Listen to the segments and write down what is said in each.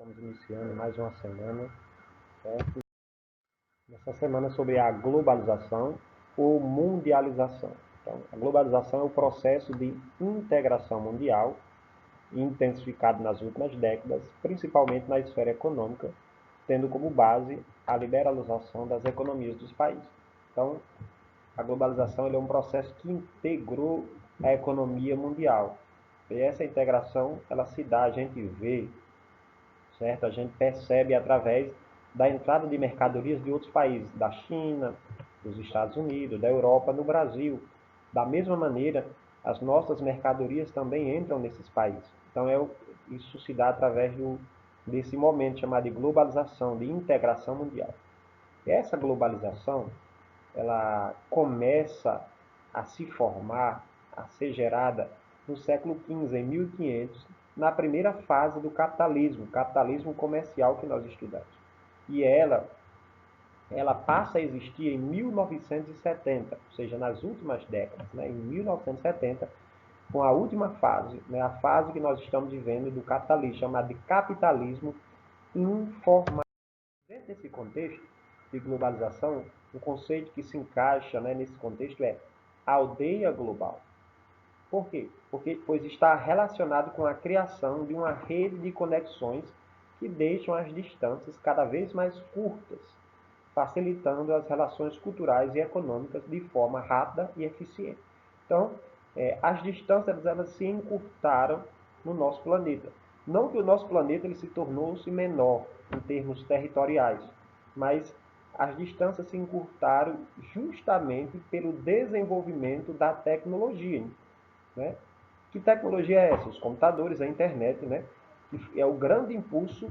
Estamos iniciando mais uma semana, certo? Nessa semana sobre a globalização ou mundialização. Então, a globalização é o processo de integração mundial intensificado nas últimas décadas, principalmente na esfera econômica, tendo como base a liberalização das economias dos países. Então, a globalização é um processo que integrou a economia mundial. E essa integração, ela se dá, a gente vê, certo? A gente percebe através da entrada de mercadorias de outros países, da China, dos Estados Unidos, da Europa, no Brasil. Da mesma maneira, as nossas mercadorias também entram nesses países. Então, isso se dá através desse momento chamado de globalização, de integração mundial. Essa globalização, ela começa a se formar, a ser gerada no século XV, em 1500, na primeira fase do capitalismo comercial que nós estudamos. E ela passa a existir em 1970, ou seja, nas últimas décadas, né? Em 1970, com a última fase, né? A fase que nós estamos vivendo do capitalismo, chamada de capitalismo informal. Dentro desse contexto de globalização, o conceito que se encaixa, né, nesse contexto é aldeia global. Por quê? Pois está relacionado com a criação de uma rede de conexões que deixam as distâncias cada vez mais curtas, facilitando as relações culturais e econômicas de forma rápida e eficiente. Então, as distâncias elas se encurtaram no nosso planeta. Não que o nosso planeta ele se tornou-se menor em termos territoriais, mas as distâncias se encurtaram justamente pelo desenvolvimento da tecnologia, né? Que tecnologia é essa? Os computadores, a internet, né? Que é o grande impulso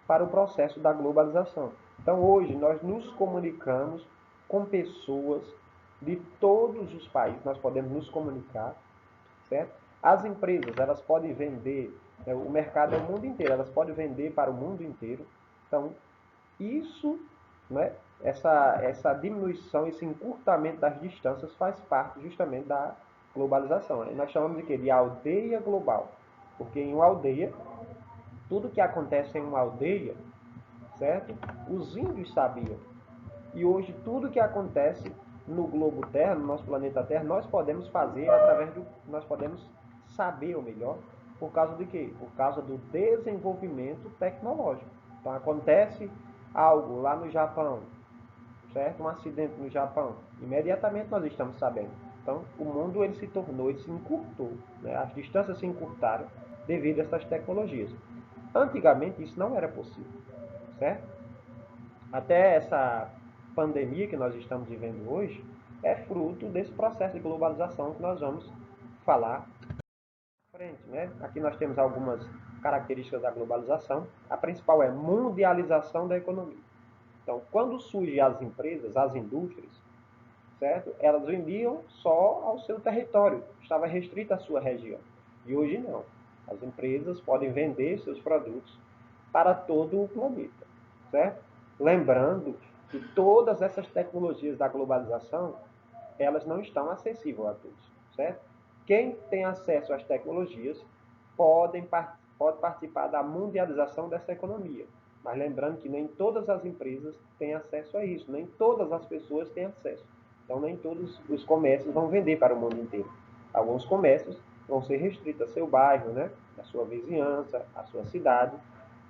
para o processo da globalização. Então, hoje, nós nos comunicamos com pessoas de todos os países, nós podemos nos comunicar, certo? As empresas, elas podem vender, o mercado é o mundo inteiro, elas podem vender para o mundo inteiro. Então, isso, né, essa diminuição, esse encurtamento das distâncias faz parte justamente da globalização. Nós chamamos de quê? De aldeia global. Porque em uma aldeia, tudo que acontece em uma aldeia, certo? Os índios sabiam. E hoje tudo que acontece no globo Terra, no nosso planeta Terra, nós podemos fazer nós podemos saber ou melhor, por causa de quê? Por causa do desenvolvimento tecnológico. Então acontece algo lá no Japão, certo? Um acidente no Japão, imediatamente nós estamos sabendo. Então o mundo ele se tornou, ele se encurtou, né? As distâncias se encurtaram devido a essas tecnologias. Antigamente isso não era possível, certo? Até essa pandemia que nós estamos vivendo hoje é fruto desse processo de globalização que nós vamos falar à frente, né? Aqui nós temos algumas características da globalização. A principal é mundialização da economia. Então, quando surgem as empresas, as indústrias, certo? Elas vendiam só ao seu território, estava restrita à sua região. E hoje não. As empresas podem vender seus produtos para todo o planeta, certo? Lembrando que todas essas tecnologias da globalização, elas não estão acessíveis a todos, certo? Quem tem acesso às tecnologias pode participar da mundialização dessa economia. Mas lembrando que nem todas as empresas têm acesso a isso, nem todas as pessoas têm acesso. Então, nem todos os comércios vão vender para o mundo inteiro. Alguns comércios vão ser restritos a seu bairro, né? A sua vizinhança, a sua cidade.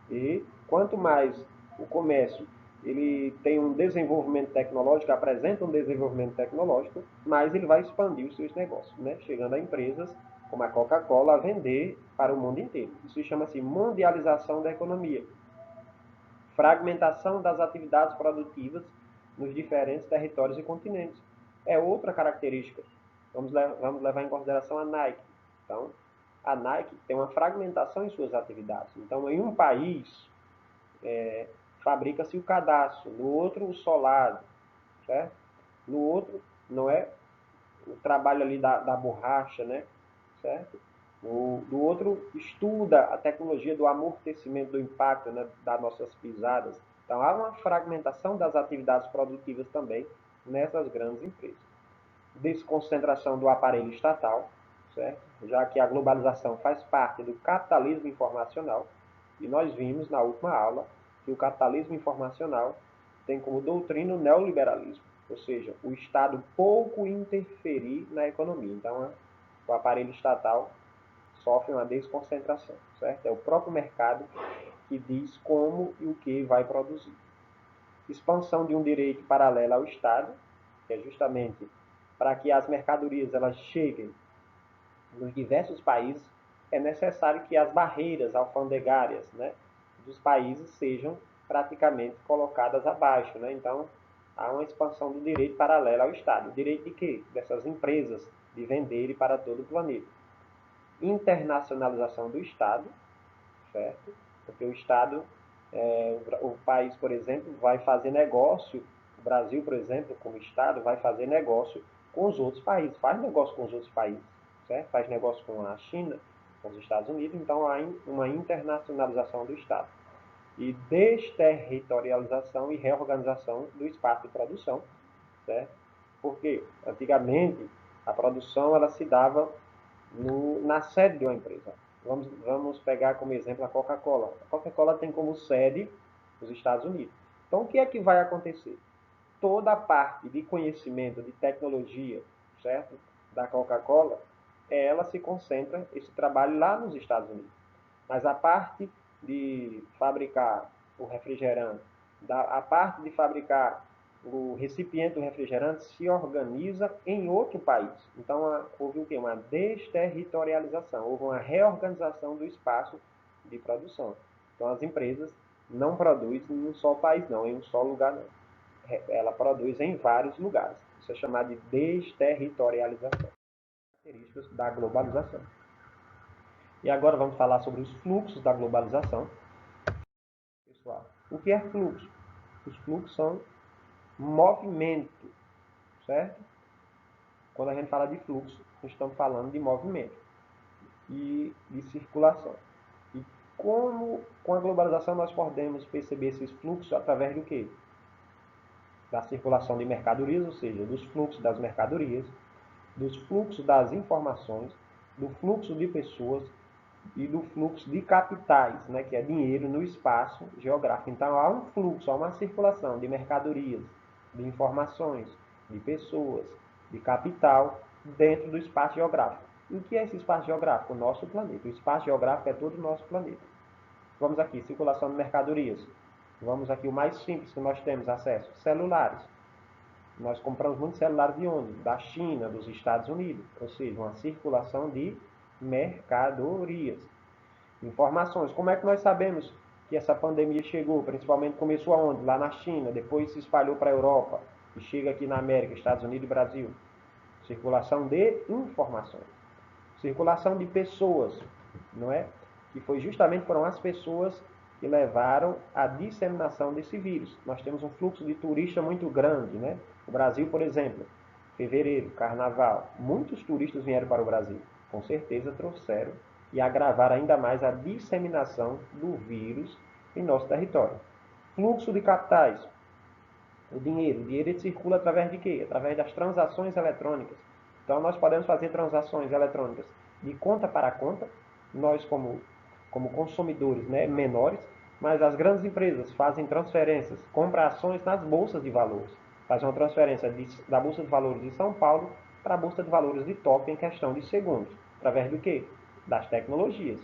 E quanto mais o comércio ele tem um desenvolvimento tecnológico, apresenta um desenvolvimento tecnológico, mais ele vai expandir os seus negócios, né? Chegando a empresas como a Coca-Cola a vender para o mundo inteiro. Isso chama-se mundialização da economia. Fragmentação das atividades produtivas nos diferentes territórios e continentes. É outra característica. Vamos levar em consideração a Nike. Então, a Nike tem uma fragmentação em suas atividades. Então, em um país, fabrica-se o cadastro, no outro o solado, certo? No outro, não é o trabalho ali da borracha, né? Certo? Do outro, estuda a tecnologia do amortecimento do impacto, né, das nossas pisadas. Então, há uma fragmentação das atividades produtivas também nessas grandes empresas. Desconcentração do aparelho estatal, certo? Já que a globalização faz parte do capitalismo informacional. E nós vimos na última aula que o capitalismo informacional tem como doutrina o neoliberalismo, ou seja, o Estado pouco interferir na economia. Então, o aparelho estatal sofre uma desconcentração, certo? É o próprio mercado que diz como e o que vai produzir. Expansão de um direito paralelo ao Estado, que é justamente para que as mercadorias elas cheguem nos diversos países, é necessário que as barreiras alfandegárias, né, dos países sejam praticamente colocadas abaixo, né? Então, há uma expansão do direito paralelo ao Estado. O direito de quê? Dessas empresas de venderem para todo o planeta. Internacionalização do Estado, certo? Porque o Estado, o país, por exemplo, vai fazer negócio, o Brasil, por exemplo, como Estado, vai fazer negócio com os outros países, faz negócio com os outros países, certo? Faz negócio com a China, com os Estados Unidos, então há uma internacionalização do Estado. E desterritorialização e reorganização do espaço de produção, certo? Porque antigamente a produção ela se dava na sede de uma empresa. Vamos pegar como exemplo a Coca-Cola. A Coca-Cola tem como sede os Estados Unidos. Então, o que é que vai acontecer? Toda a parte de conhecimento, de tecnologia, certo? Da Coca-Cola, ela se concentra, esse trabalho lá nos Estados Unidos. Mas a parte de fabricar o refrigerante, a parte de fabricar o recipiente do refrigerante se organiza em outro país. Então, houve o quê? Uma desterritorialização, houve uma reorganização do espaço de produção. Então, as empresas não produzem em um só país, não, em um só lugar, não. Ela produz em vários lugares. Isso é chamado de desterritorialização. Características da globalização. E agora vamos falar sobre os fluxos da globalização. Pessoal, o que é fluxo? Os fluxos são movimento, certo? Quando a gente fala de fluxo, estamos falando de movimento e de circulação. E como com a globalização nós podemos perceber esses fluxos através do quê? Da circulação de mercadorias, ou seja, dos fluxos das mercadorias, dos fluxos das informações, do fluxo de pessoas e do fluxo de capitais, né, que é dinheiro no espaço geográfico. Então, há um fluxo, há uma circulação de mercadorias, de informações, de pessoas, de capital dentro do espaço geográfico. E o que é esse espaço geográfico? O nosso planeta. O espaço geográfico é todo o nosso planeta. Vamos aqui, circulação de mercadorias. Vamos aqui, o mais simples que nós temos acesso, celulares. Nós compramos muitos celulares de onde? Da China, dos Estados Unidos. Ou seja, uma circulação de mercadorias. Informações. Como é que nós sabemos que essa pandemia chegou? Principalmente começou aonde? Lá na China, depois se espalhou para a Europa e chega aqui na América, Estados Unidos e Brasil. Circulação de informações. Circulação de pessoas, não é? Que foi justamente foram as pessoas que levaram à disseminação desse vírus. Nós temos um fluxo de turista muito grande, né? O Brasil, por exemplo, fevereiro, carnaval, muitos turistas vieram para o Brasil. Com certeza trouxeram e agravaram ainda mais a disseminação do vírus em nosso território. Fluxo de capitais. O dinheiro circula através de quê? Através das transações eletrônicas. Então, nós podemos fazer transações eletrônicas de conta para conta, nós como consumidores, né, menores, mas as grandes empresas fazem transferências, compram ações nas bolsas de valores. Fazem uma transferência da Bolsa de Valores de São Paulo para a Bolsa de Valores de Tóquio em questão de segundos. Através do quê? Das tecnologias.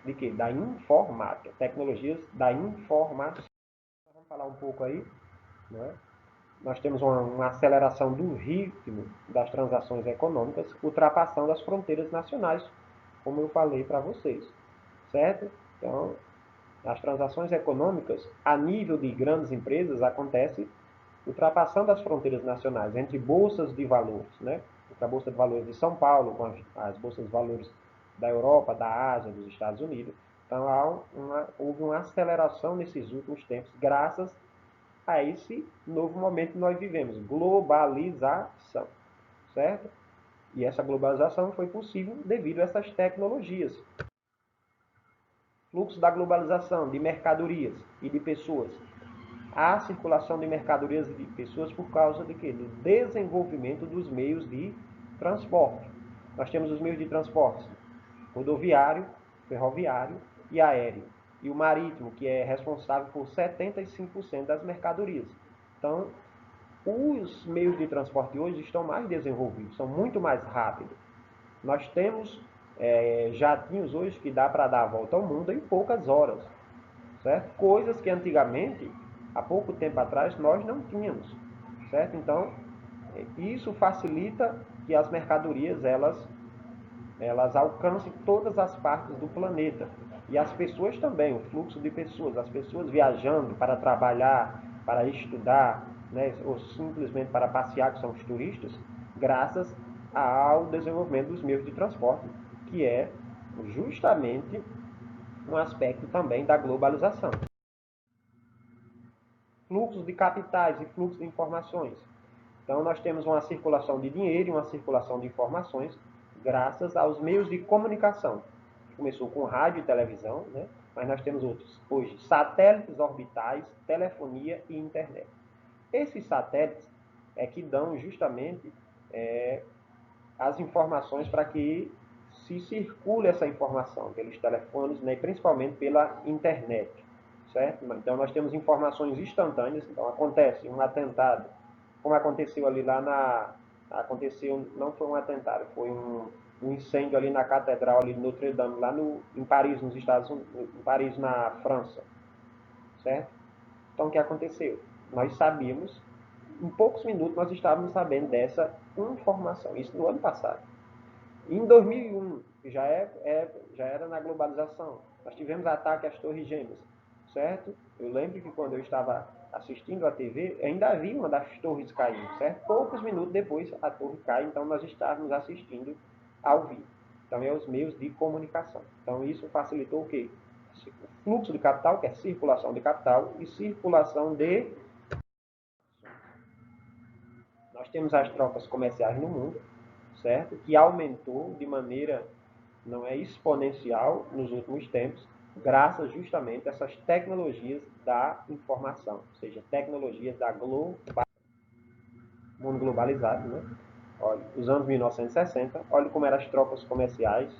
De quê? Da informática. Tecnologias da informação. Vamos falar um pouco aí, né? Nós temos uma aceleração do ritmo das transações econômicas, ultrapassando as fronteiras nacionais, como eu falei para vocês, certo? Então, as transações econômicas a nível de grandes empresas acontecem ultrapassando as fronteiras nacionais, entre bolsas de valores, né? Entre a Bolsa de Valores de São Paulo, com as bolsas de valores da Europa, da Ásia, dos Estados Unidos. Então, houve uma aceleração nesses últimos tempos, graças a esse novo momento que nós vivemos, globalização, certo? E essa globalização foi possível devido a essas tecnologias. Fluxo da globalização de mercadorias e de pessoas. Há circulação de mercadorias e de pessoas por causa de quê? Do desenvolvimento dos meios de transporte. Nós temos os meios de transporte rodoviário, ferroviário e aéreo. e o marítimo, que é responsável por 75% das mercadorias. Então, os meios de transporte hoje estão mais desenvolvidos, são muito mais rápidos. Nós temos jatinhos hoje que dá para dar a volta ao mundo em poucas horas, certo? Coisas que antigamente, há pouco tempo atrás, nós não tínhamos, certo? Então, isso facilita que as mercadorias elas alcancem todas as partes do planeta. E as pessoas também, o fluxo de pessoas, as pessoas viajando para trabalhar, para estudar, né, ou simplesmente para passear, que são os turistas, graças ao desenvolvimento dos meios de transporte, que é justamente um aspecto também da globalização. Fluxos de capitais e fluxos de informações. Então, nós temos uma circulação de dinheiro e uma circulação de informações graças aos meios de comunicação. Começou com rádio e televisão, né? Mas nós temos outros hoje: satélites orbitais, telefonia e internet. Esses satélites é que dão justamente as informações para que se circule essa informação pelos telefones, né? E principalmente pela internet, certo? Então, nós temos informações instantâneas. Então, acontece um atentado, como aconteceu ali aconteceu, não foi um atentado, foi um incêndio ali na catedral ali de Notre Dame, lá em Paris, nos Estados Unidos, em Paris, na França, certo? Então, o que aconteceu? Nós sabíamos, em poucos minutos nós estávamos sabendo dessa informação, isso no ano passado. Em 2001, já era na globalização, nós tivemos ataque às Torres Gêmeas, certo? Eu lembro que quando eu estava assistindo a TV, ainda havia uma das torres caindo, certo? Poucos minutos depois a torre cai, então nós estávamos assistindo ao vivo. Então, é os meios de comunicação. Então, isso facilitou o quê? O fluxo de capital, que é circulação de capital, e circulação de... Nós temos as trocas comerciais no mundo, certo? Que aumentou de maneira não é exponencial nos últimos tempos, graças justamente a essas tecnologias da informação, ou seja, tecnologias da mundo globalizado, né? Olha, os anos 1960, olha como eram as trocas comerciais,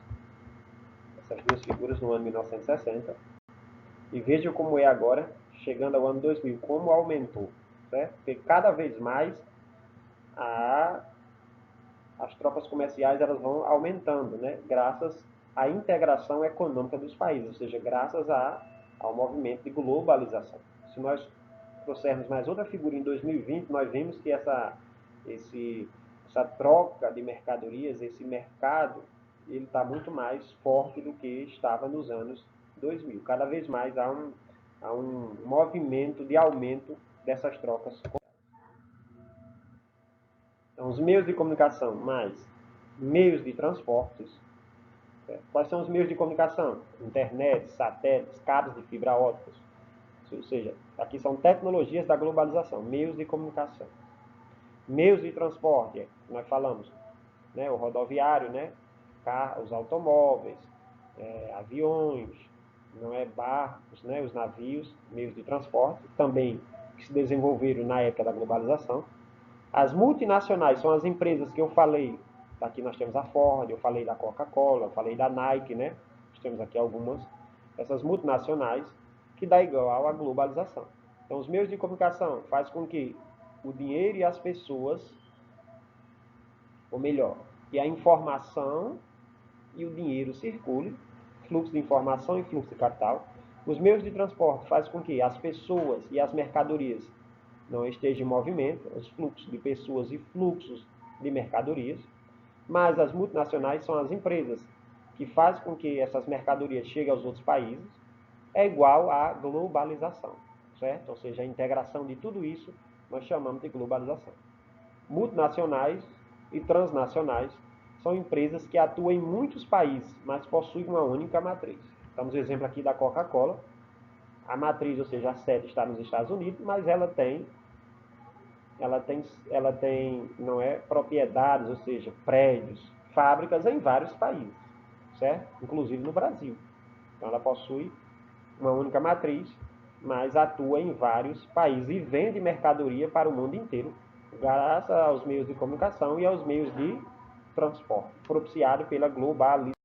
essas duas figuras no ano 1960, e veja como é agora, chegando ao ano 2000, como aumentou, certo? Porque cada vez mais a as trocas comerciais elas vão aumentando, né? Graças à integração econômica dos países, ou seja, graças ao movimento de globalização. Se nós trouxermos mais outra figura em 2020, nós vimos que essa troca de mercadorias, esse mercado, ele está muito mais forte do que estava nos anos 2000. Cada vez mais há um movimento de aumento dessas trocas. Então, os meios de comunicação mais meios de transportes. Quais são os meios de comunicação? Internet, satélites, cabos de fibra óptica. Ou seja, aqui são tecnologias da globalização, meios de comunicação. Meios de transporte, nós falamos, né, o rodoviário, né, os automóveis, aviões, não é, barcos, né, os navios, meios de transporte, também que se desenvolveram na época da globalização. As multinacionais são as empresas que eu falei. Aqui nós temos a Ford, eu falei da Coca-Cola, eu falei da Nike, né? Nós temos aqui algumas. Essas multinacionais que dá igual à globalização. Então, os meios de comunicação faz com que o dinheiro e as pessoas, ou melhor, que a informação e o dinheiro circulem, fluxo de informação e fluxo de capital. Os meios de transporte faz com que as pessoas e as mercadorias não esteja em movimento, os fluxos de pessoas e fluxos de mercadorias, mas as multinacionais são as empresas que fazem com que essas mercadorias cheguem aos outros países, é igual à globalização, certo? Ou seja, a integração de tudo isso nós chamamos de globalização. Multinacionais e transnacionais são empresas que atuam em muitos países, mas possuem uma única matriz. Estamos no exemplo aqui da Coca-Cola. A matriz, ou seja, a sede está nos Estados Unidos, mas ela tem não é, propriedades, ou seja, prédios, fábricas em vários países, certo? Inclusive no Brasil. Então ela possui uma única matriz, mas atua em vários países e vende mercadoria para o mundo inteiro, graças aos meios de comunicação e aos meios de transporte, propiciado pela globalização.